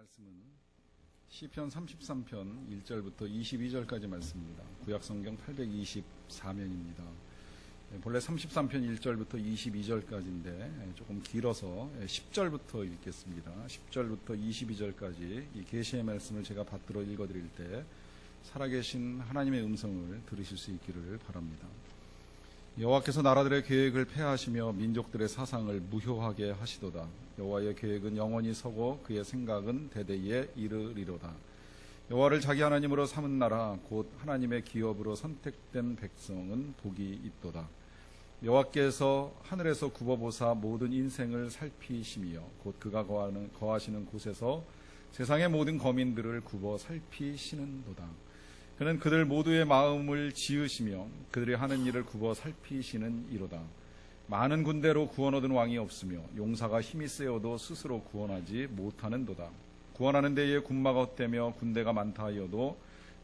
말씀은 시편 33편 1절부터 22절까지 말씀입니다. 구약성경 824면입니다. 본래 33편 1절부터 22절까지인데 조금 길어서 10절부터 읽겠습니다. 10절부터 22절까지 이 계시의 말씀을 제가 받들어 읽어드릴 때 살아계신 하나님의 음성을 들으실 수 있기를 바랍니다. 여호와께서 나라들의 계획을 폐하시며 민족들의 사상을 무효하게 하시도다. 여호와의 계획은 영원히 서고 그의 생각은 대대에 이르리로다. 여호와를 자기 하나님으로 삼은 나라 곧 하나님의 기업으로 선택된 백성은 복이 있도다. 여호와께서 하늘에서 굽어보사 모든 인생을 살피시며 곧 그가 거하시는 곳에서 세상의 모든 거민들을 굽어 살피시는도다. 그는 그들 모두의 마음을 지으시며 그들이 하는 일을 굽어 살피시는 이로다. 많은 군대로 구원 얻은 왕이 없으며 용사가 힘이 세어도 스스로 구원하지 못하는도다. 구원하는 데에 군마가 헛되며 군대가 많다 하여도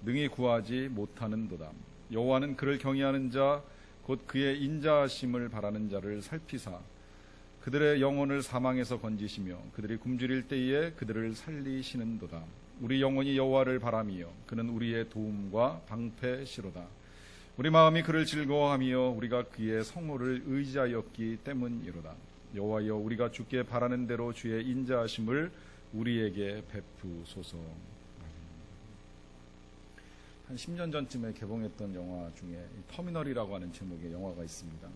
능히 구하지 못하는도다. 여호와는 그를 경외하는 자 곧 그의 인자하심을 바라는 자를 살피사 그들의 영혼을 사망에서 건지시며 그들이 굶주릴 때에 그들을 살리시는도다. 우리 영혼이 여호와를 바라며 그는 우리의 도움과 방패시로다. 우리 마음이 그를 즐거워하며 우리가 그의 성호를 의지하였기 때문이로다. 여호와여, 우리가 주께 바라는 대로 주의 인자하심을 우리에게 베푸소서. 한 10년 전쯤에 개봉했던 영화 중에 터미널이라고 하는 제목의 영화가 있습니다.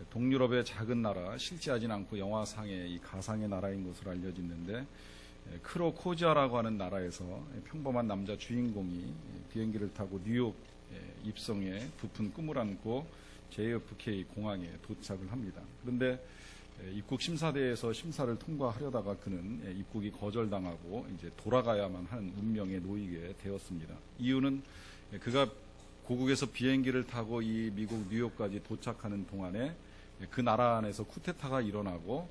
동유럽의 작은 나라, 실제하진 않고 영화상의 이 가상의 나라인 것으로 알려지는데 크로코지아라고 하는 나라에서 평범한 남자 주인공이 비행기를 타고 뉴욕 입성에 부푼 꿈을 안고 JFK 공항에 도착을 합니다. 그런데 입국 심사대에서 심사를 통과하려다가 그는 입국이 거절당하고 이제 돌아가야만 하는 운명에 놓이게 되었습니다. 이유는 그가 고국에서 비행기를 타고 이 미국 뉴욕까지 도착하는 동안에 그 나라 안에서 쿠데타가 일어나고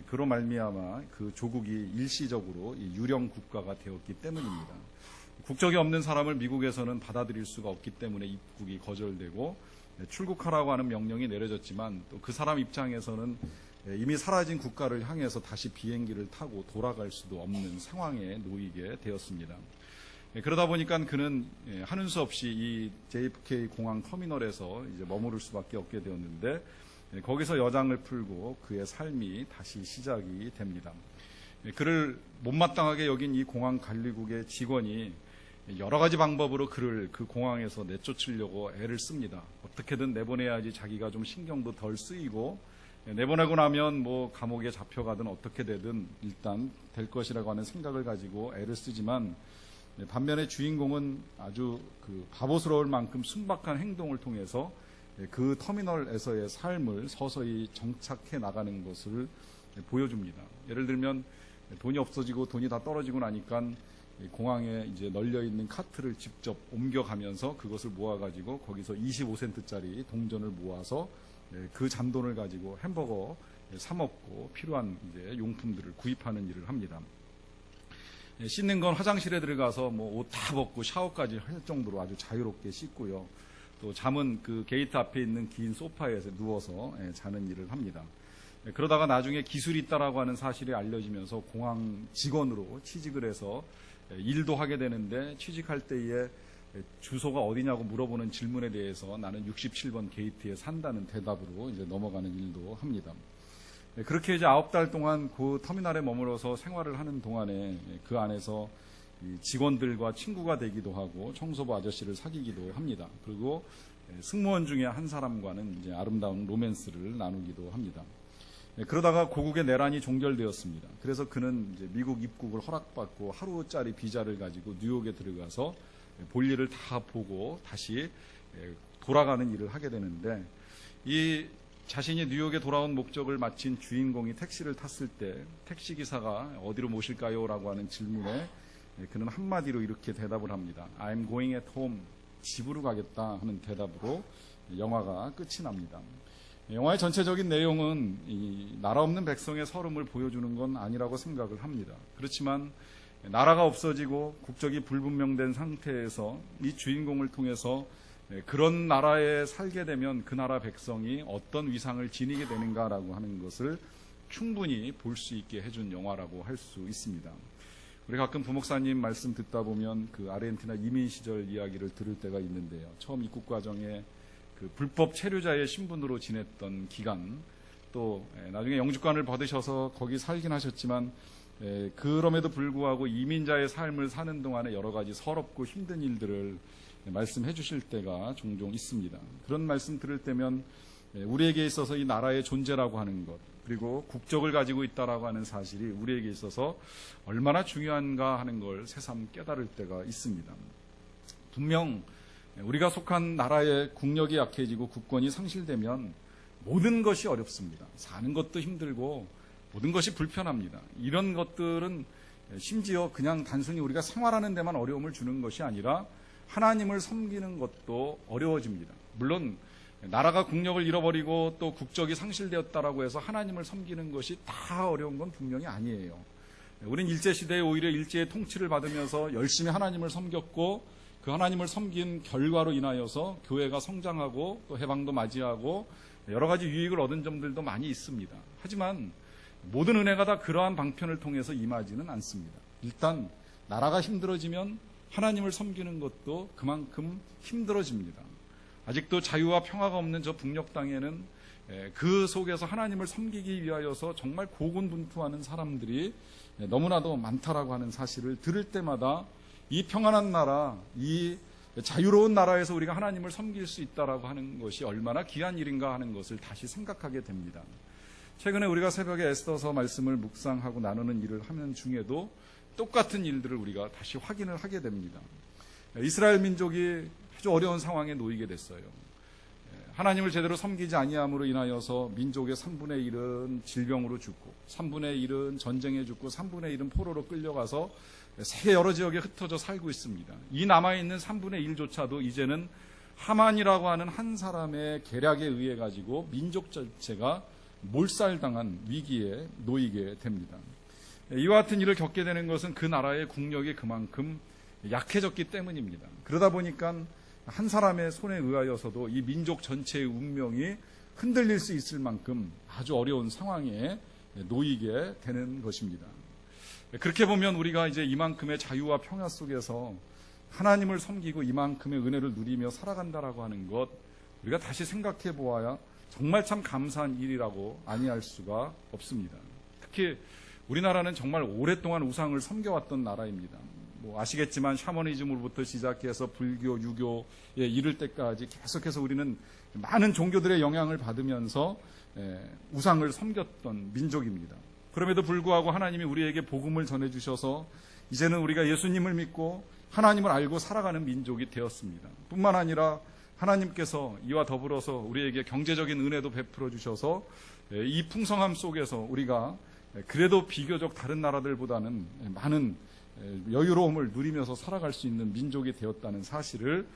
그로 말미암아 그 조국이 일시적으로 유령 국가가 되었기 때문입니다. 국적이 없는 사람을 미국에서는 받아들일 수가 없기 때문에 입국이 거절되고 출국하라고 하는 명령이 내려졌지만 또 그 사람 입장에서는 이미 사라진 국가를 향해서 다시 비행기를 타고 돌아갈 수도 없는 상황에 놓이게 되었습니다. 그러다 보니까 그는 하는 수 없이 이 JFK 공항 터미널에서 이제 머무를 수밖에 없게 되었는데 거기서 여장을 풀고 그의 삶이 다시 시작이 됩니다. 그를 못마땅하게 여긴 이 공항 관리국의 직원이 여러 가지 방법으로 그를 그 공항에서 내쫓으려고 애를 씁니다. 어떻게든 내보내야지 자기가 좀 신경도 덜 쓰이고 내보내고 나면 뭐 감옥에 잡혀가든 어떻게 되든 일단 될 것이라고 하는 생각을 가지고 애를 쓰지만 반면에 주인공은 아주 그 바보스러울 만큼 순박한 행동을 통해서 그 터미널에서의 삶을 서서히 정착해 나가는 것을 보여줍니다. 예를 들면 돈이 없어지고 돈이 다 떨어지고 나니까 공항에 이제 널려 있는 카트를 직접 옮겨가면서 그것을 모아가지고 거기서 25센트짜리 동전을 모아서 그 잔돈을 가지고 햄버거 사 먹고 필요한 이제 용품들을 구입하는 일을 합니다. 씻는 건 화장실에 들어가서 뭐 옷 다 벗고 샤워까지 할 정도로 아주 자유롭게 씻고요. 또 잠은 그 게이트 앞에 있는 긴 소파에서 누워서 자는 일을 합니다. 그러다가 나중에 기술이 있다라고 하는 사실이 알려지면서 공항 직원으로 취직을 해서 일도 하게 되는데 취직할 때에 주소가 어디냐고 물어보는 질문에 대해서 나는 67번 게이트에 산다는 대답으로 이제 넘어가는 일도 합니다. 그렇게 이제 9달 동안 그 터미널에 머물러서 생활을 하는 동안에 그 안에서 직원들과 친구가 되기도 하고 청소부 아저씨를 사귀기도 합니다. 그리고 승무원 중에 한 사람과는 이제 아름다운 로맨스를 나누기도 합니다. 그러다가 고국의 내란이 종결되었습니다. 그래서 그는 이제 미국 입국을 허락받고 하루짜리 비자를 가지고 뉴욕에 들어가서 볼일을 다 보고 다시 돌아가는 일을 하게 되는데 이 자신이 뉴욕에 돌아온 목적을 마친 주인공이 택시를 탔을 때 택시기사가 어디로 모실까요? 라고 하는 질문에 그는 한마디로 이렇게 대답을 합니다. I'm going at home. 집으로 가겠다 하는 대답으로 영화가 끝이 납니다. 영화의 전체적인 내용은 이 나라 없는 백성의 서름을 보여주는 건 아니라고 생각을 합니다. 그렇지만 나라가 없어지고 국적이 불분명된 상태에서 이 주인공을 통해서 그런 나라에 살게 되면 그 나라 백성이 어떤 위상을 지니게 되는가라고 하는 것을 충분히 볼 수 있게 해준 영화라고 할 수 있습니다. 우리 가끔 부목사님 말씀 듣다 보면 그 아르헨티나 이민 시절 이야기를 들을 때가 있는데요. 처음 입국 과정에 그 불법 체류자의 신분으로 지냈던 기간, 또 나중에 영주권을 받으셔서 거기 살긴 하셨지만 그럼에도 불구하고 이민자의 삶을 사는 동안에 여러 가지 서럽고 힘든 일들을 말씀해 주실 때가 종종 있습니다. 그런 말씀 들을 때면 우리에게 있어서 이 나라의 존재라고 하는 것, 그리고 국적을 가지고 있다라고 하는 사실이 우리에게 있어서 얼마나 중요한가 하는 걸 새삼 깨달을 때가 있습니다. 분명 우리가 속한 나라의 국력이 약해지고 국권이 상실되면 모든 것이 어렵습니다. 사는 것도 힘들고 모든 것이 불편합니다. 이런 것들은 심지어 그냥 단순히 우리가 생활하는 데만 어려움을 주는 것이 아니라 하나님을 섬기는 것도 어려워집니다. 물론 나라가 국력을 잃어버리고 또 국적이 상실되었다라고 해서 하나님을 섬기는 것이 다 어려운 건 분명히 아니에요. 우린 일제시대에 오히려 일제의 통치를 받으면서 열심히 하나님을 섬겼고 그 하나님을 섬긴 결과로 인하여서 교회가 성장하고 또 해방도 맞이하고 여러 가지 유익을 얻은 점들도 많이 있습니다. 하지만 모든 은혜가 다 그러한 방편을 통해서 임하지는 않습니다. 일단 나라가 힘들어지면 하나님을 섬기는 것도 그만큼 힘들어집니다. 아직도 자유와 평화가 없는 저 북녘 땅에는 그 속에서 하나님을 섬기기 위하여서 정말 고군분투하는 사람들이 너무나도 많다라고 하는 사실을 들을 때마다 이 평안한 나라, 이 자유로운 나라에서 우리가 하나님을 섬길 수 있다라고 하는 것이 얼마나 귀한 일인가 하는 것을 다시 생각하게 됩니다. 최근에 우리가 새벽에 에스더서 말씀을 묵상하고 나누는 일을 하는 중에도 똑같은 일들을 우리가 다시 확인을 하게 됩니다. 이스라엘 민족이 아주 어려운 상황에 놓이게 됐어요. 하나님을 제대로 섬기지 아니함으로 인하여서 민족의 3분의 1은 질병으로 죽고 3분의 1은 전쟁에 죽고 3분의 1은 포로로 끌려가서 세계 여러 지역에 흩어져 살고 있습니다. 이 남아있는 3분의 1조차도 이제는 하만이라고 하는 한 사람의 계략에 의해 가지고 민족 자체가 몰살당한 위기에 놓이게 됩니다. 이와 같은 일을 겪게 되는 것은 그 나라의 국력이 그만큼 약해졌기 때문입니다. 그러다 보니까 한 사람의 손에 의하여서도 이 민족 전체의 운명이 흔들릴 수 있을 만큼 아주 어려운 상황에 놓이게 되는 것입니다. 그렇게 보면 우리가 이제 이만큼의 자유와 평화 속에서 하나님을 섬기고 이만큼의 은혜를 누리며 살아간다라고 하는 것, 우리가 다시 생각해 보아야 정말 참 감사한 일이라고 아니할 수가 없습니다. 특히 우리나라는 정말 오랫동안 우상을 섬겨왔던 나라입니다. 아시겠지만 샤머니즘으로부터 시작해서 불교, 유교에 이를 때까지 계속해서 우리는 많은 종교들의 영향을 받으면서 우상을 섬겼던 민족입니다. 그럼에도 불구하고 하나님이 우리에게 복음을 전해주셔서 이제는 우리가 예수님을 믿고 하나님을 알고 살아가는 민족이 되었습니다. 뿐만 아니라 하나님께서 이와 더불어서 우리에게 경제적인 은혜도 베풀어 주셔서 이 풍성함 속에서 우리가 그래도 비교적 다른 나라들보다는 많은 여유로움을 누리면서 살아갈 수 있는 민족이 되었다는 사실을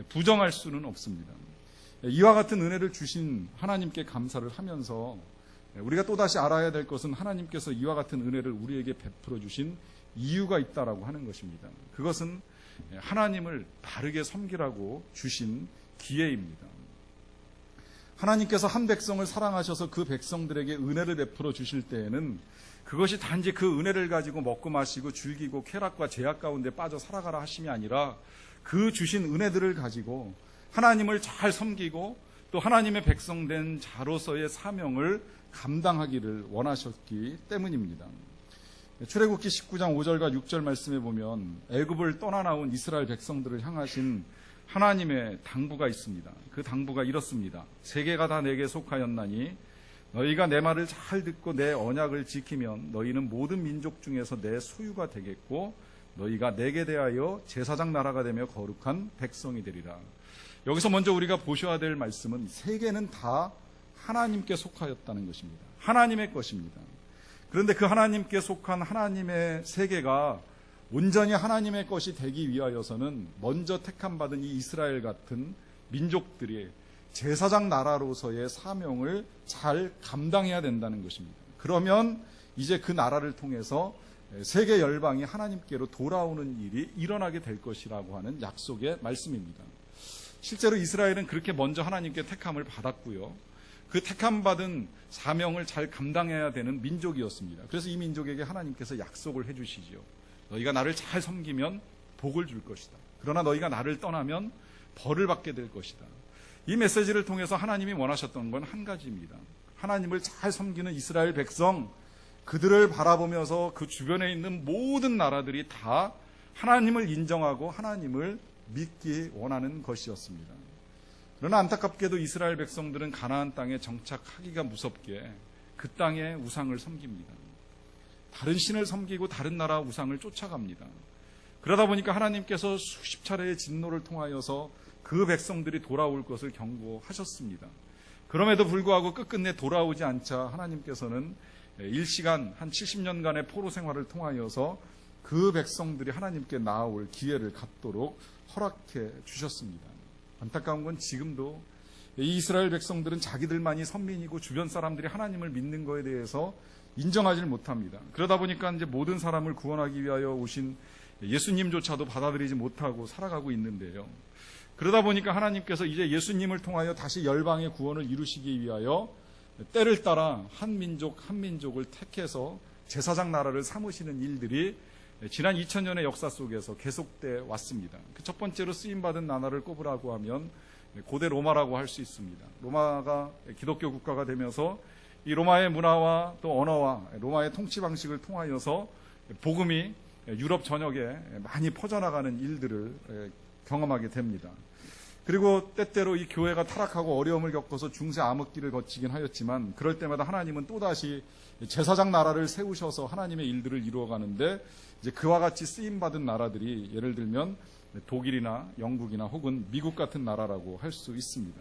부정할 수는 없습니다. 이와 같은 은혜를 주신 하나님께 감사를 하면서 우리가 또다시 알아야 될 것은 하나님께서 이와 같은 은혜를 우리에게 베풀어 주신 이유가 있다라고 하는 것입니다. 그것은 하나님을 바르게 섬기라고 주신 기회입니다. 하나님께서 한 백성을 사랑하셔서 그 백성들에게 은혜를 베풀어 주실 때에는 그것이 단지 그 은혜를 가지고 먹고 마시고 즐기고 쾌락과 제약 가운데 빠져 살아가라 하심이 아니라 그 주신 은혜들을 가지고 하나님을 잘 섬기고 또 하나님의 백성된 자로서의 사명을 감당하기를 원하셨기 때문입니다. 출애굽기 19장 5절과 6절 말씀에 보면 애굽을 떠나 나온 이스라엘 백성들을 향하신 하나님의 당부가 있습니다. 그 당부가 이렇습니다. 세계가 다 내게 속하였나니 너희가 내 말을 잘 듣고 내 언약을 지키면 너희는 모든 민족 중에서 내 소유가 되겠고 너희가 내게 대하여 제사장 나라가 되며 거룩한 백성이 되리라. 여기서 먼저 우리가 보셔야 될 말씀은 세계는 다 하나님께 속하였다는 것입니다. 하나님의 것입니다. 그런데 그 하나님께 속한 하나님의 세계가 온전히 하나님의 것이 되기 위하여서는 먼저 택함받은 이 이스라엘 같은 민족들이 제사장 나라로서의 사명을 잘 감당해야 된다는 것입니다. 그러면 이제 그 나라를 통해서 세계 열방이 하나님께로 돌아오는 일이 일어나게 될 것이라고 하는 약속의 말씀입니다. 실제로 이스라엘은 그렇게 먼저 하나님께 택함을 받았고요. 그 택함받은 사명을 잘 감당해야 되는 민족이었습니다. 그래서 이 민족에게 하나님께서 약속을 해주시죠. 너희가 나를 잘 섬기면 복을 줄 것이다. 그러나 너희가 나를 떠나면 벌을 받게 될 것이다. 이 메시지를 통해서 하나님이 원하셨던 건 한 가지입니다. 하나님을 잘 섬기는 이스라엘 백성, 그들을 바라보면서 그 주변에 있는 모든 나라들이 다 하나님을 인정하고 하나님을 믿기 원하는 것이었습니다. 그러나 안타깝게도 이스라엘 백성들은 가나안 땅에 정착하기가 무섭게 그 땅의 우상을 섬깁니다. 다른 신을 섬기고 다른 나라 우상을 쫓아갑니다. 그러다 보니까 하나님께서 수십 차례의 진노를 통하여서 그 백성들이 돌아올 것을 경고하셨습니다. 그럼에도 불구하고 끝끝내 돌아오지 않자 하나님께서는 일시간 한 70년간의 포로 생활을 통하여서 그 백성들이 하나님께 나아올 기회를 갖도록 허락해 주셨습니다. 안타까운 건 지금도 이 이스라엘 백성들은 자기들만이 선민이고 주변 사람들이 하나님을 믿는 것에 대해서 인정하지 못합니다. 그러다 보니까 이제 모든 사람을 구원하기 위하여 오신 예수님조차도 받아들이지 못하고 살아가고 있는데요. 그러다 보니까 하나님께서 이제 예수님을 통하여 다시 열방의 구원을 이루시기 위하여 때를 따라 한 민족 한 민족을 택해서 제사장 나라를 삼으시는 일들이 지난 2000년의 역사 속에서 계속돼 왔습니다. 그 첫 번째로 쓰임받은 나라를 꼽으라고 하면 고대 로마라고 할 수 있습니다. 로마가 기독교 국가가 되면서 이 로마의 문화와 또 언어와 로마의 통치 방식을 통하여서 복음이 유럽 전역에 많이 퍼져나가는 일들을 경험하게 됩니다. 그리고 때때로 이 교회가 타락하고 어려움을 겪어서 중세 암흑기를 거치긴 하였지만 그럴 때마다 하나님은 또다시 제사장 나라를 세우셔서 하나님의 일들을 이루어가는데 이제 그와 같이 쓰임받은 나라들이 예를 들면 독일이나 영국이나 혹은 미국 같은 나라라고 할 수 있습니다.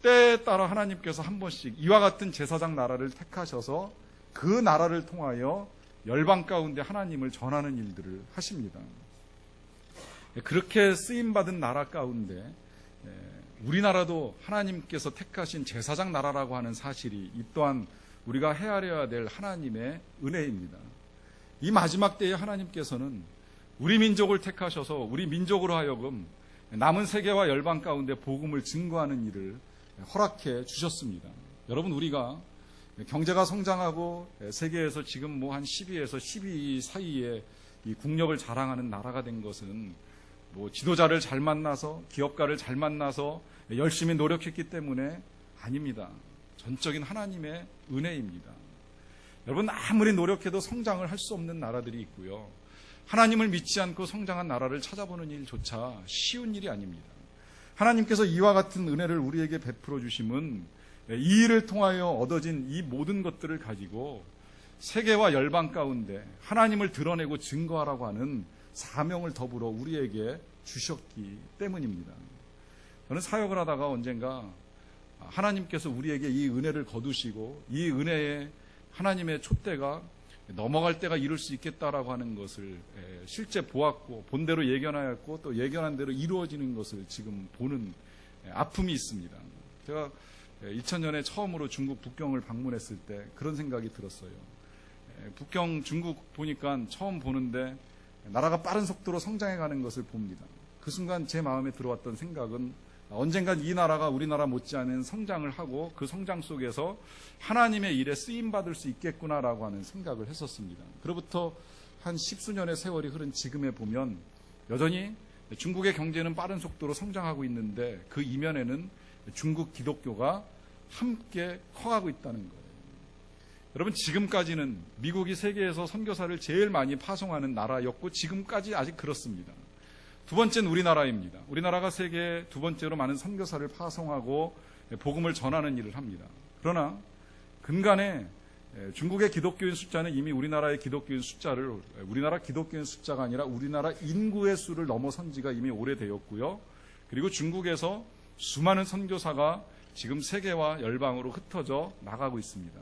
때에 따라 하나님께서 한 번씩 이와 같은 제사장 나라를 택하셔서 그 나라를 통하여 열방 가운데 하나님을 전하는 일들을 하십니다. 그렇게 쓰임받은 나라 가운데 우리나라도 하나님께서 택하신 제사장 나라라고 하는 사실이 이 또한 우리가 헤아려야 될 하나님의 은혜입니다. 이 마지막 때에 하나님께서는 우리 민족을 택하셔서 우리 민족으로 하여금 남은 세계와 열방 가운데 복음을 증거하는 일을 허락해 주셨습니다. 여러분, 우리가 경제가 성장하고 세계에서 지금 뭐 한 10위에서 12위 사이에 이 국력을 자랑하는 나라가 된 것은 뭐 지도자를 잘 만나서 기업가를 잘 만나서 열심히 노력했기 때문에 아닙니다. 전적인 하나님의 은혜입니다. 여러분, 아무리 노력해도 성장을 할 수 없는 나라들이 있고요. 하나님을 믿지 않고 성장한 나라를 찾아보는 일조차 쉬운 일이 아닙니다. 하나님께서 이와 같은 은혜를 우리에게 베풀어 주심은 이 일을 통하여 얻어진 이 모든 것들을 가지고 세계와 열방 가운데 하나님을 드러내고 증거하라고 하는 사명을 더불어 우리에게 주셨기 때문입니다. 저는 사역을 하다가 언젠가 하나님께서 우리에게 이 은혜를 거두시고 이 은혜에 하나님의 촛대가 넘어갈 때가 이룰 수 있겠다라고 하는 것을 실제 보았고 본대로 예견하였고 또 예견한 대로 이루어지는 것을 지금 보는 아픔이 있습니다. 제가 2000년에 처음으로 중국 북경을 방문했을 때 그런 생각이 들었어요. 북경 중국 보니까 처음 보는데 나라가 빠른 속도로 성장해가는 것을 봅니다. 그 순간 제 마음에 들어왔던 생각은 언젠간 이 나라가 우리나라 못지않은 성장을 하고 그 성장 속에서 하나님의 일에 쓰임받을 수 있겠구나라고 하는 생각을 했었습니다. 그로부터 한 10수년의 세월이 흐른 지금에 보면 여전히 중국의 경제는 빠른 속도로 성장하고 있는데 그 이면에는 중국 기독교가 함께 커가고 있다는 거예요. 여러분, 지금까지는 미국이 세계에서 선교사를 제일 많이 파송하는 나라였고 지금까지 아직 그렇습니다. 두 번째는 우리나라입니다. 우리나라가 세계 두 번째로 많은 선교사를 파송하고 복음을 전하는 일을 합니다. 그러나 근간에 중국의 기독교인 숫자는 이미 우리나라의 기독교인 숫자를 우리나라 기독교인 숫자가 아니라 우리나라 인구의 수를 넘어선 지가 이미 오래되었고요. 그리고 중국에서 수많은 선교사가 지금 세계와 열방으로 흩어져 나가고 있습니다.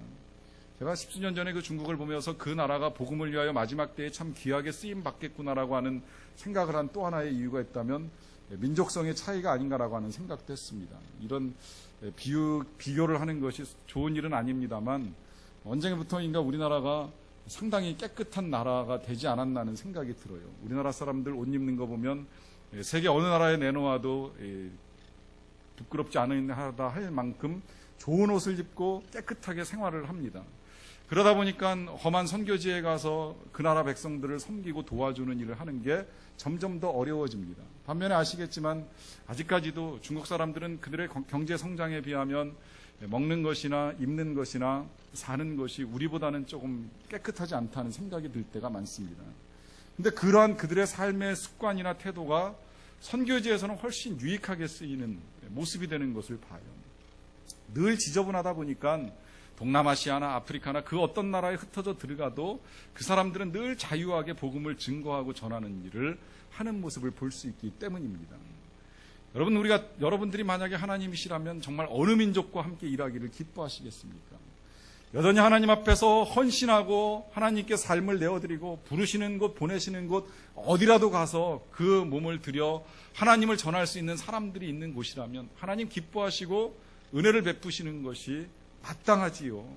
제가 10수년 전에 그 중국을 보면서 그 나라가 복음을 위하여 마지막 때에 참 귀하게 쓰임 받겠구나라고 하는 생각을 한 또 하나의 이유가 있다면 민족성의 차이가 아닌가라고 하는 생각도 했습니다. 이런 비교를 하는 것이 좋은 일은 아닙니다만 언제부터인가 우리나라가 상당히 깨끗한 나라가 되지 않았나는 생각이 들어요. 우리나라 사람들 옷 입는 거 보면 세계 어느 나라에 내놓아도 부끄럽지 않은 하다 할 만큼 좋은 옷을 입고 깨끗하게 생활을 합니다. 그러다 보니까 험한 선교지에 가서 그 나라 백성들을 섬기고 도와주는 일을 하는 게 점점 더 어려워집니다. 반면에 아시겠지만 아직까지도 중국 사람들은 그들의 경제 성장에 비하면 먹는 것이나 입는 것이나 사는 것이 우리보다는 조금 깨끗하지 않다는 생각이 들 때가 많습니다. 근데 그러한 그들의 삶의 습관이나 태도가 선교지에서는 훨씬 유익하게 쓰이는 모습이 되는 것을 봐요. 늘 지저분하다 보니까 동남아시아나 아프리카나 그 어떤 나라에 흩어져 들어가도 그 사람들은 늘 자유하게 복음을 증거하고 전하는 일을 하는 모습을 볼 수 있기 때문입니다. 여러분들이 만약에 하나님이시라면 정말 어느 민족과 함께 일하기를 기뻐하시겠습니까? 여전히 하나님 앞에서 헌신하고 하나님께 삶을 내어드리고 부르시는 곳, 보내시는 곳 어디라도 가서 그 몸을 들여 하나님을 전할 수 있는 사람들이 있는 곳이라면 하나님 기뻐하시고 은혜를 베푸시는 것이 마땅하지요.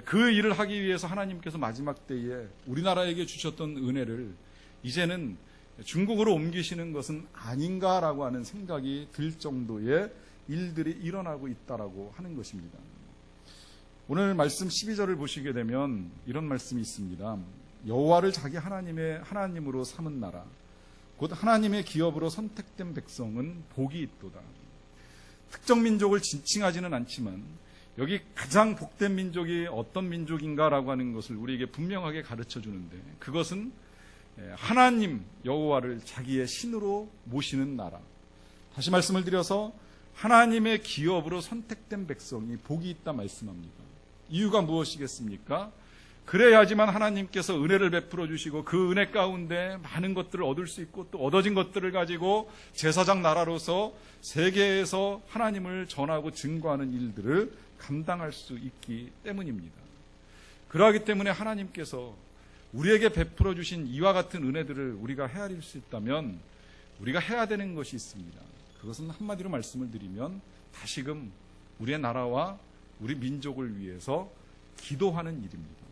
그 일을 하기 위해서 하나님께서 마지막 때에 우리나라에게 주셨던 은혜를 이제는 중국으로 옮기시는 것은 아닌가라고 하는 생각이 들 정도의 일들이 일어나고 있다라고 하는 것입니다. 오늘 말씀 12절을 보시게 되면 이런 말씀이 있습니다. 여호와를 자기 하나님으로 삼은 나라 곧 하나님의 기업으로 선택된 백성은 복이 있도다. 특정 민족을 지칭하지는 않지만 여기 가장 복된 민족이 어떤 민족인가라고 하는 것을 우리에게 분명하게 가르쳐 주는데 그것은 하나님 여호와를 자기의 신으로 모시는 나라. 다시 말씀을 드려서 하나님의 기업으로 선택된 백성이 복이 있다 말씀합니다. 이유가 무엇이겠습니까? 그래야지만 하나님께서 은혜를 베풀어 주시고 그 은혜 가운데 많은 것들을 얻을 수 있고 또 얻어진 것들을 가지고 제사장 나라로서 세계에서 하나님을 전하고 증거하는 일들을 감당할 수 있기 때문입니다. 그러하기 때문에 하나님께서 우리에게 베풀어 주신 이와 같은 은혜들을 우리가 헤아릴 수 있다면 우리가 해야 되는 것이 있습니다. 그것은 한마디로 말씀을 드리면 다시금 우리의 나라와 우리 민족을 위해서 기도하는 일입니다.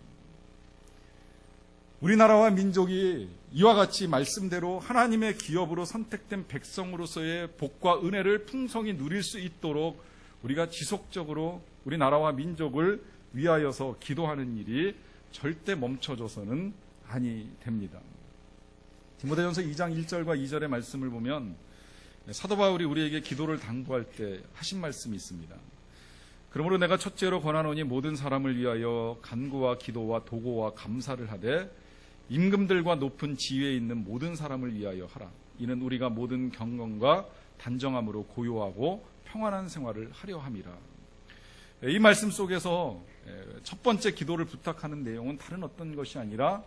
우리나라와 민족이 이와 같이 말씀대로 하나님의 기업으로 선택된 백성으로서의 복과 은혜를 풍성히 누릴 수 있도록 우리가 지속적으로 우리 나라와 민족을 위하여서 기도하는 일이 절대 멈춰져서는 아니 됩니다. 디모데전서 2장 1절과 2절의 말씀을 보면 사도 바울이 우리에게 기도를 당부할 때 하신 말씀이 있습니다. 그러므로 내가 첫째로 권하노니 모든 사람을 위하여 간구와 기도와 도고와 감사를 하되 임금들과 높은 지위에 있는 모든 사람을 위하여 하라. 이는 우리가 모든 경건과 단정함으로 고요하고 평안한 생활을 하려 함이라. 이 말씀 속에서 첫 번째 기도를 부탁하는 내용은 다른 어떤 것이 아니라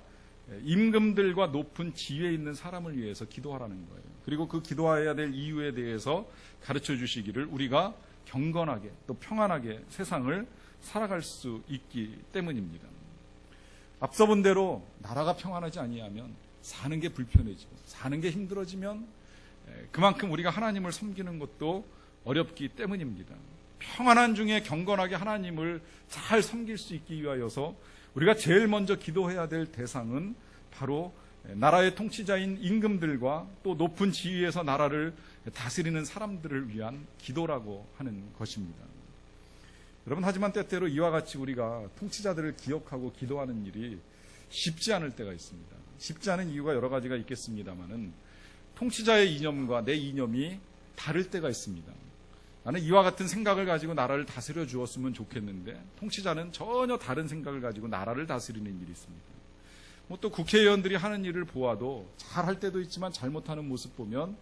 임금들과 높은 지위에 있는 사람을 위해서 기도하라는 거예요. 그리고 그 기도해야 될 이유에 대해서 가르쳐 주시기를 우리가 경건하게 또 평안하게 세상을 살아갈 수 있기 때문입니다. 앞서 본 대로 나라가 평안하지 아니하면 사는 게 불편해지고 사는 게 힘들어지면 그만큼 우리가 하나님을 섬기는 것도 어렵기 때문입니다. 평안한 중에 경건하게 하나님을 잘 섬길 수 있기 위하여서 우리가 제일 먼저 기도해야 될 대상은 바로 나라의 통치자인 임금들과 또 높은 지위에서 나라를 다스리는 사람들을 위한 기도라고 하는 것입니다. 여러분, 하지만 때때로 이와 같이 우리가 통치자들을 기억하고 기도하는 일이 쉽지 않을 때가 있습니다. 쉽지 않은 이유가 여러 가지가 있겠습니다만은 통치자의 이념과 내 이념이 다를 때가 있습니다. 나는 이와 같은 생각을 가지고 나라를 다스려 주었으면 좋겠는데 통치자는 전혀 다른 생각을 가지고 나라를 다스리는 일이 있습니다. 또 국회의원들이 하는 일을 보아도 잘할 때도 있지만 잘못하는 모습 보면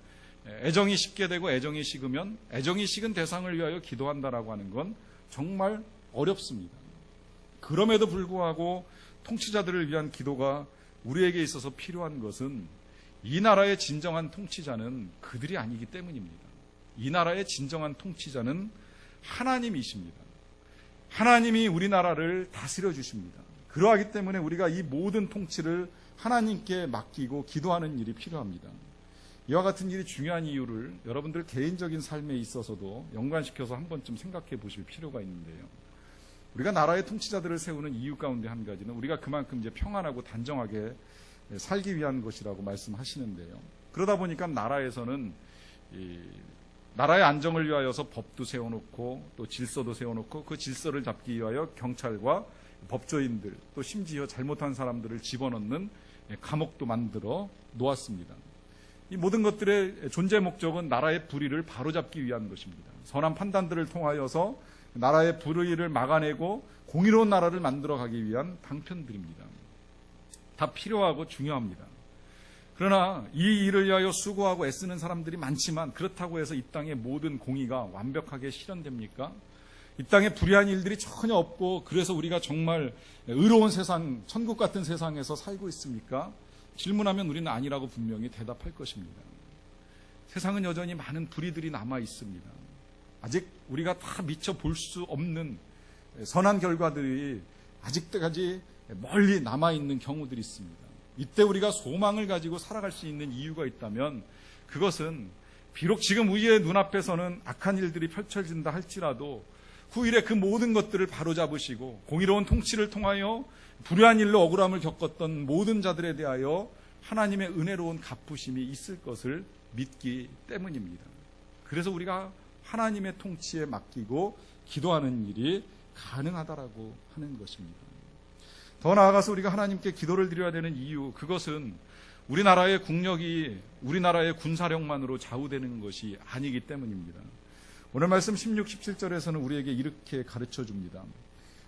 애정이 식게 되고 애정이 식으면 애정이 식은 대상을 위하여 기도한다라고 하는 건 정말 어렵습니다. 그럼에도 불구하고 통치자들을 위한 기도가 우리에게 있어서 필요한 것은 이 나라의 진정한 통치자는 그들이 아니기 때문입니다. 이 나라의 진정한 통치자는 하나님이십니다. 하나님이 우리나라를 다스려 주십니다. 그러하기 때문에 우리가 이 모든 통치를 하나님께 맡기고 기도하는 일이 필요합니다. 이와 같은 일이 중요한 이유를 여러분들 개인적인 삶에 있어서도 연관시켜서 한 번쯤 생각해 보실 필요가 있는데요. 우리가 나라의 통치자들을 세우는 이유 가운데 한 가지는 우리가 그만큼 이제 평안하고 단정하게 살기 위한 것이라고 말씀하시는데요. 그러다 보니까 나라에서는 나라의 안정을 위하여서 법도 세워놓고 또 질서도 세워놓고 그 질서를 잡기 위하여 경찰과 법조인들, 또 심지어 잘못한 사람들을 집어넣는 감옥도 만들어 놓았습니다. 이 모든 것들의 존재 목적은 나라의 불의를 바로잡기 위한 것입니다. 선한 판단들을 통하여서 나라의 불의를 막아내고 공의로운 나라를 만들어가기 위한 방편들입니다. 다 필요하고 중요합니다. 그러나 이 일을 위하여 수고하고 애쓰는 사람들이 많지만 그렇다고 해서 이 땅의 모든 공의가 완벽하게 실현됩니까? 이 땅에 불의한 일들이 전혀 없고 그래서 우리가 정말 의로운 세상, 천국 같은 세상에서 살고 있습니까? 질문하면 우리는 아니라고 분명히 대답할 것입니다. 세상은 여전히 많은 불의들이 남아 있습니다. 아직 우리가 다 미처 볼 수 없는 선한 결과들이 아직까지 멀리 남아있는 경우들이 있습니다. 이때 우리가 소망을 가지고 살아갈 수 있는 이유가 있다면 그것은 비록 지금 우리의 눈앞에서는 악한 일들이 펼쳐진다 할지라도 후일에 그 모든 것들을 바로잡으시고 공의로운 통치를 통하여 불의한 일로 억울함을 겪었던 모든 자들에 대하여 하나님의 은혜로운 갚으심이 있을 것을 믿기 때문입니다. 그래서 우리가 하나님의 통치에 맡기고 기도하는 일이 가능하다라고 하는 것입니다. 더 나아가서 우리가 하나님께 기도를 드려야 되는 이유, 그것은 우리나라의 국력이 우리나라의 군사력만으로 좌우되는 것이 아니기 때문입니다. 오늘 말씀 16, 17절에서는 우리에게 이렇게 가르쳐 줍니다.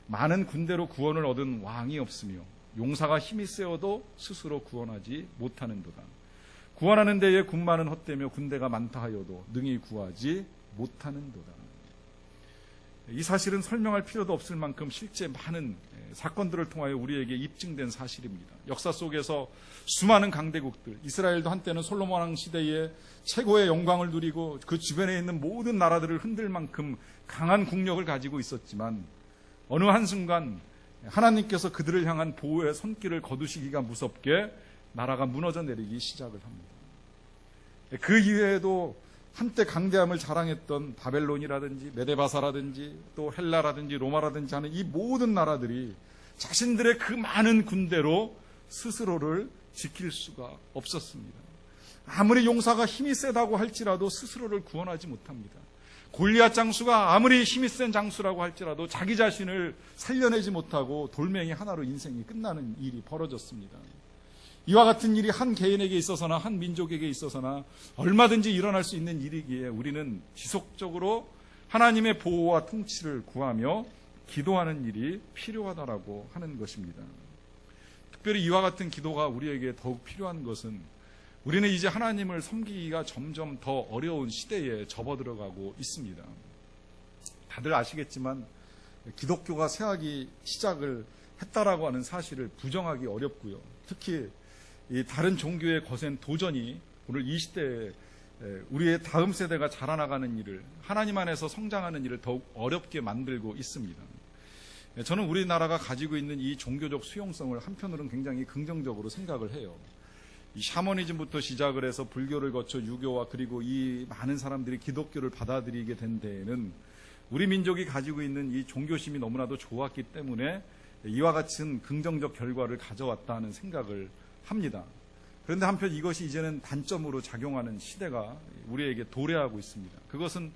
많은 군대로 구원을 얻은 왕이 없으며 용사가 힘이 세어도 스스로 구원하지 못하는도다. 구원하는 데에 군마는 헛되며 군대가 많다 하여도 능히 구하지 못하는도다. 이 사실은 설명할 필요도 없을 만큼 실제 많은 사건들을 통하여 우리에게 입증된 사실입니다. 역사 속에서 수많은 강대국들, 이스라엘도 한때는 솔로몬 왕 시대에 최고의 영광을 누리고 그 주변에 있는 모든 나라들을 흔들 만큼 강한 국력을 가지고 있었지만 어느 한순간 하나님께서 그들을 향한 보호의 손길을 거두시기가 무섭게 나라가 무너져 내리기 시작을 합니다. 그 이외에도 한때 강대함을 자랑했던 바벨론이라든지 메데바사라든지 또 헬라라든지 로마라든지 하는 이 모든 나라들이 자신들의 그 많은 군대로 스스로를 지킬 수가 없었습니다. 아무리 용사가 힘이 세다고 할지라도 스스로를 구원하지 못합니다. 골리앗 장수가 아무리 힘이 센 장수라고 할지라도 자기 자신을 살려내지 못하고 돌멩이 하나로 인생이 끝나는 일이 벌어졌습니다. 이와 같은 일이 한 개인에게 있어서나 한 민족에게 있어서나 얼마든지 일어날 수 있는 일이기에 우리는 지속적으로 하나님의 보호와 통치를 구하며 기도하는 일이 필요하다라고 하는 것입니다. 특별히 이와 같은 기도가 우리에게 더욱 필요한 것은 우리는 이제 하나님을 섬기기가 점점 더 어려운 시대에 접어들어가고 있습니다. 다들 아시겠지만 기독교가 쇠하기 시작을 했다라고 하는 사실을 부정하기 어렵고요. 특히 이 다른 종교의 거센 도전이 오늘 이 시대에 우리의 다음 세대가 자라나가는 일을, 하나님 안에서 성장하는 일을 더욱 어렵게 만들고 있습니다. 저는 우리나라가 가지고 있는 이 종교적 수용성을 한편으로는 굉장히 긍정적으로 생각을 해요. 이 샤머니즘부터 시작을 해서 불교를 거쳐 유교와 그리고 이 많은 사람들이 기독교를 받아들이게 된 데에는 우리 민족이 가지고 있는 이 종교심이 너무나도 좋았기 때문에 이와 같은 긍정적 결과를 가져왔다는 생각을 합니다. 그런데 한편 이것이 이제는 단점으로 작용하는 시대가 우리에게 도래하고 있습니다. 그것은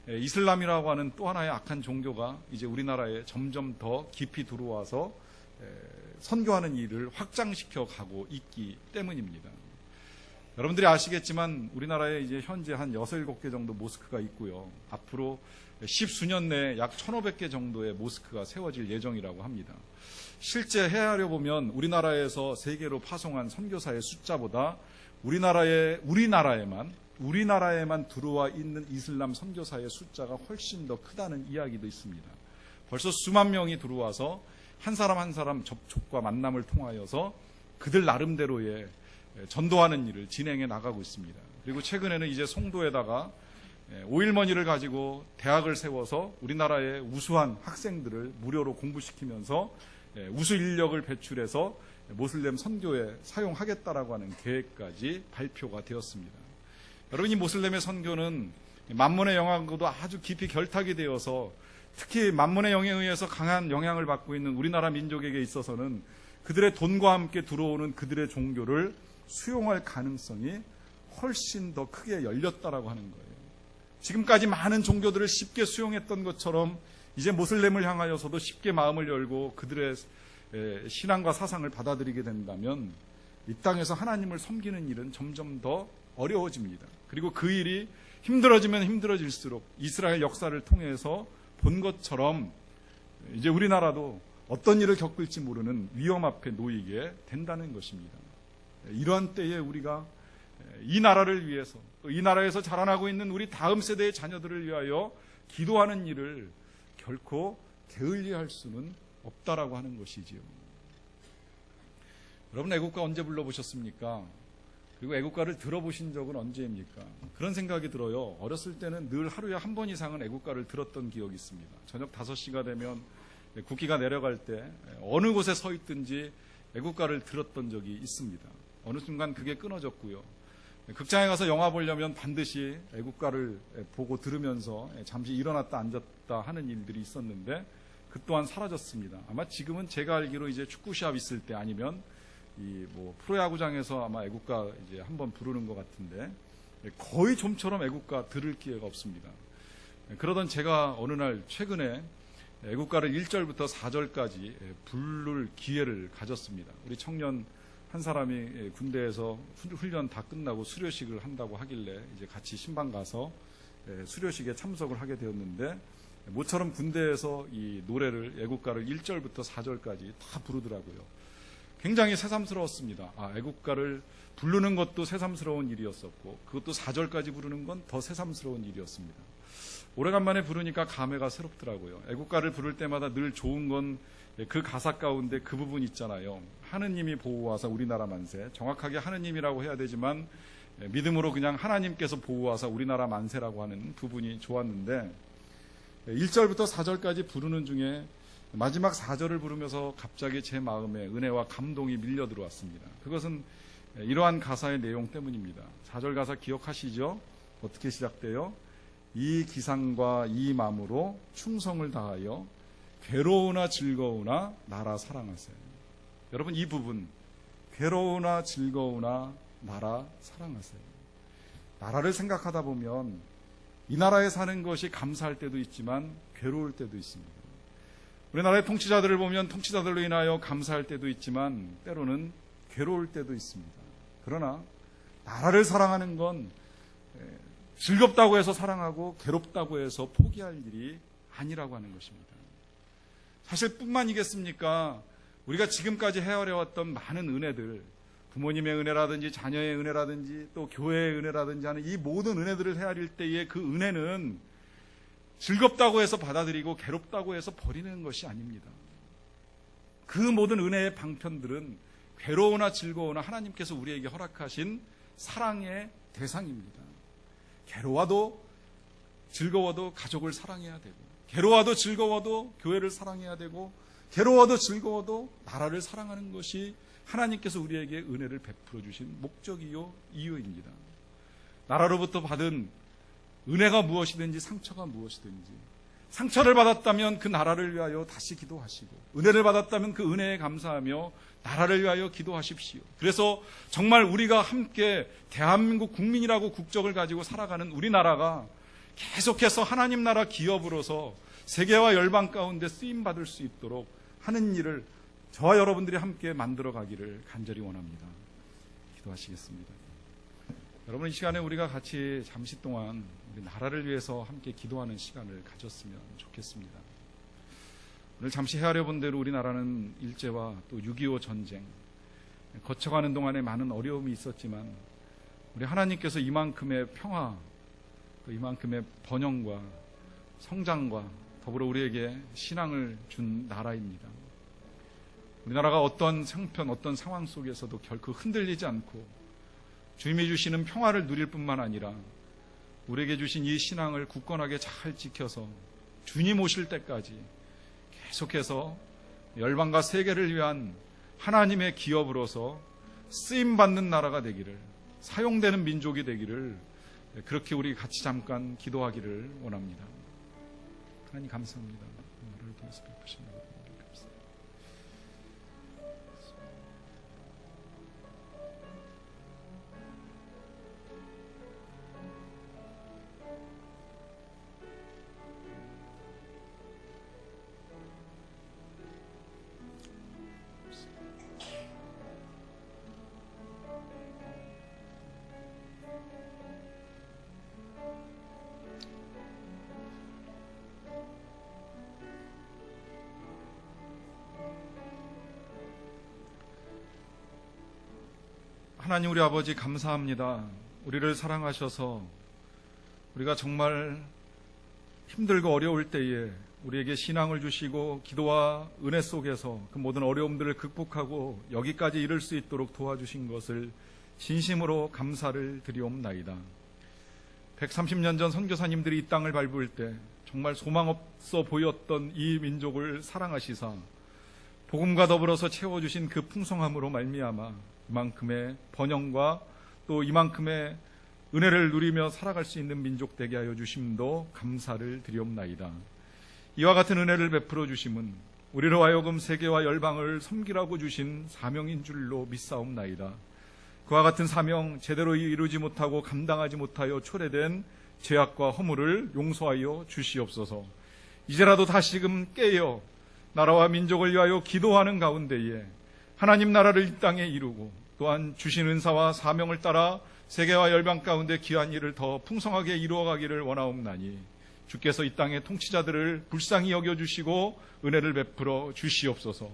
이슬람이라고 하는 또 하나의 악한 종교가 이제 우리나라에 점점 더 깊이 들어와서 선교하는 일을 확장시켜 가고 있기 때문입니다. 여러분들이 아시겠지만 우리나라에 이제 현재 한 6, 7개 정도 모스크가 있고요. 앞으로 10수년 내에 약 1,500개 정도의 모스크가 세워질 예정이라고 합니다. 실제 헤아려 보면 우리나라에서 세계로 파송한 선교사의 숫자보다 우리나라에만 들어와 있는 이슬람 선교사의 숫자가 훨씬 더 크다는 이야기도 있습니다. 벌써 수만 명이 들어와서 한 사람 한 사람 접촉과 만남을 통하여서 그들 나름대로의 전도하는 일을 진행해 나가고 있습니다. 그리고 최근에는 이제 송도에다가 오일머니를 가지고 대학을 세워서 우리나라의 우수한 학생들을 무료로 공부시키면서 우수 인력을 배출해서 모슬렘 선교에 사용하겠다라고 하는 계획까지 발표가 되었습니다. 여러분, 이 모슬렘의 선교는 만몬의 영향과도 아주 깊이 결탁이 되어서 특히 만몬의 영에 의해서 강한 영향을 받고 있는 우리나라 민족에게 있어서는 그들의 돈과 함께 들어오는 그들의 종교를 수용할 가능성이 훨씬 더 크게 열렸다라고 하는 거예요. 지금까지 많은 종교들을 쉽게 수용했던 것처럼 이제 모슬렘을 향하여서도 쉽게 마음을 열고 그들의 신앙과 사상을 받아들이게 된다면 이 땅에서 하나님을 섬기는 일은 점점 더 어려워집니다. 그리고 그 일이 힘들어지면 힘들어질수록 이스라엘 역사를 통해서 본 것처럼 이제 우리나라도 어떤 일을 겪을지 모르는 위험 앞에 놓이게 된다는 것입니다. 이러한 때에 우리가 이 나라를 위해서, 또 이 나라에서 자라나고 있는 우리 다음 세대의 자녀들을 위하여 기도하는 일을 결코 게을리할 수는 없다라고 하는 것이지요. 여러분, 애국가 언제 불러보셨습니까? 그리고 애국가를 들어보신 적은 언제입니까? 그런 생각이 들어요. 어렸을 때는 늘 하루에 한 번 이상은 애국가를 들었던 기억이 있습니다. 저녁 5시가 되면 국기가 내려갈 때 어느 곳에 서 있든지 애국가를 들었던 적이 있습니다. 어느 순간 그게 끊어졌고요. 극장에 가서 영화 보려면 반드시 애국가를 보고 들으면서 잠시 일어났다 앉았다 하는 일들이 있었는데 그 또한 사라졌습니다. 아마 지금은 제가 알기로 이제 축구 시합 있을 때 아니면 프로야구장에서 아마 애국가 이제 한번 부르는 것 같은데 거의 좀처럼 애국가 들을 기회가 없습니다. 그러던 제가 어느 날 최근에 애국가를 1절부터 4절까지 부를 기회를 가졌습니다. 우리 청년 한 사람이 군대에서 훈련 다 끝나고 수료식을 한다고 하길래 이제 같이 신방 가서 수료식에 참석을 하게 되었는데 모처럼 군대에서 이 노래를 애국가를 1절부터 4절까지 다 부르더라고요. 굉장히 새삼스러웠습니다. 애국가를 부르는 것도 새삼스러운 일이었었고 그것도 4절까지 부르는 건 더 새삼스러운 일이었습니다. 오래간만에 부르니까 감회가 새롭더라고요. 애국가를 부를 때마다 늘 좋은 건 그 가사 가운데 그 부분 있잖아요. 하느님이 보호하사 우리나라 만세. 정확하게 하느님이라고 해야 되지만 믿음으로 그냥 하나님께서 보호하사 우리나라 만세라고 하는 부분이 좋았는데 1절부터 4절까지 부르는 중에 마지막 4절을 부르면서 갑자기 제 마음에 은혜와 감동이 밀려 들어왔습니다. 그것은 이러한 가사의 내용 때문입니다. 4절 가사 기억하시죠? 어떻게 시작돼요? 이 기상과 이 마음으로 충성을 다하여 괴로우나 즐거우나 나라 사랑하세요. 여러분, 이 부분 괴로우나 즐거우나 나라 사랑하세요. 나라를 생각하다 보면 이 나라에 사는 것이 감사할 때도 있지만 괴로울 때도 있습니다. 우리나라의 통치자들을 보면 통치자들로 인하여 감사할 때도 있지만 때로는 괴로울 때도 있습니다. 그러나 나라를 사랑하는 건 즐겁다고 해서 사랑하고 괴롭다고 해서 포기할 일이 아니라고 하는 것입니다. 사실 뿐만이겠습니까? 우리가 지금까지 헤아려왔던 많은 은혜들, 부모님의 은혜라든지 자녀의 은혜라든지 또 교회의 은혜라든지 하는 이 모든 은혜들을 헤아릴 때에 그 은혜는 즐겁다고 해서 받아들이고 괴롭다고 해서 버리는 것이 아닙니다. 그 모든 은혜의 방편들은 괴로우나 즐거우나 하나님께서 우리에게 허락하신 사랑의 대상입니다. 괴로워도 즐거워도 가족을 사랑해야 되고, 괴로워도 즐거워도 교회를 사랑해야 되고, 괴로워도 즐거워도 나라를 사랑하는 것이 하나님께서 우리에게 은혜를 베풀어 주신 목적이요 이유입니다. 나라로부터 받은 은혜가 무엇이든지 상처가 무엇이든지, 상처를 받았다면 그 나라를 위하여 다시 기도하시고, 은혜를 받았다면 그 은혜에 감사하며 나라를 위하여 기도하십시오. 그래서 정말 우리가 함께 대한민국 국민이라고 국적을 가지고 살아가는 우리나라가 계속해서 하나님 나라 기업으로서 세계와 열방 가운데 쓰임받을 수 있도록 하는 일을 저와 여러분들이 함께 만들어 가기를 간절히 원합니다. 기도하시겠습니다. 여러분, 이 시간에 우리가 같이 잠시 동안 우리 나라를 위해서 함께 기도하는 시간을 가졌으면 좋겠습니다. 오늘 잠시 헤아려 본 대로 우리나라는 일제와 또 6.25 전쟁 거쳐가는 동안에 많은 어려움이 있었지만 우리 하나님께서 이만큼의 평화, 또 이만큼의 번영과 성장과 더불어 우리에게 신앙을 준 나라입니다. 우리나라가 어떤 형편, 어떤 상황 속에서도 결코 흔들리지 않고 주님이 주시는 평화를 누릴 뿐만 아니라 우리에게 주신 이 신앙을 굳건하게 잘 지켜서 주님 오실 때까지 계속해서 열방과 세계를 위한 하나님의 기업으로서 쓰임받는 나라가 되기를, 사용되는 민족이 되기를, 그렇게 우리 같이 잠깐 기도하기를 원합니다. 하나님 감사합니다. 나라를 통해서 베푸신 것 감사합니다. 하나님 우리 아버지 감사합니다. 우리를 사랑하셔서 우리가 정말 힘들고 어려울 때에 우리에게 신앙을 주시고 기도와 은혜 속에서 그 모든 어려움들을 극복하고 여기까지 이를 수 있도록 도와주신 것을 진심으로 감사를 드리옵나이다. 130년 전 선교사님들이 이 땅을 밟을 때 정말 소망 없어 보였던 이 민족을 사랑하시사 복음과 더불어서 채워주신 그 풍성함으로 말미암아 이만큼의 번영과 또 이만큼의 은혜를 누리며 살아갈 수 있는 민족 되게 하여 주심도 감사를 드리옵나이다. 이와 같은 은혜를 베풀어 주심은 우리로 하여금 세계와 열방을 섬기라고 주신 사명인 줄로 믿사옵나이다. 그와 같은 사명 제대로 이루지 못하고 감당하지 못하여 초래된 죄악과 허물을 용서하여 주시옵소서. 이제라도 다시금 깨어 나라와 민족을 위하여 기도하는 가운데에 하나님 나라를 이 땅에 이루고 또한 주신 은사와 사명을 따라 세계와 열방 가운데 귀한 일을 더 풍성하게 이루어가기를 원하옵나니 주께서 이 땅의 통치자들을 불쌍히 여겨주시고 은혜를 베풀어 주시옵소서.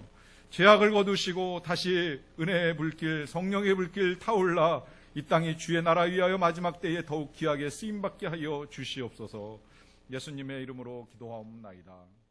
죄악을 거두시고 다시 은혜의 불길, 성령의 불길 타올라 이 땅이 주의 나라 위하여 마지막 때에 더욱 귀하게 쓰임받게 하여 주시옵소서. 예수님의 이름으로 기도하옵나이다.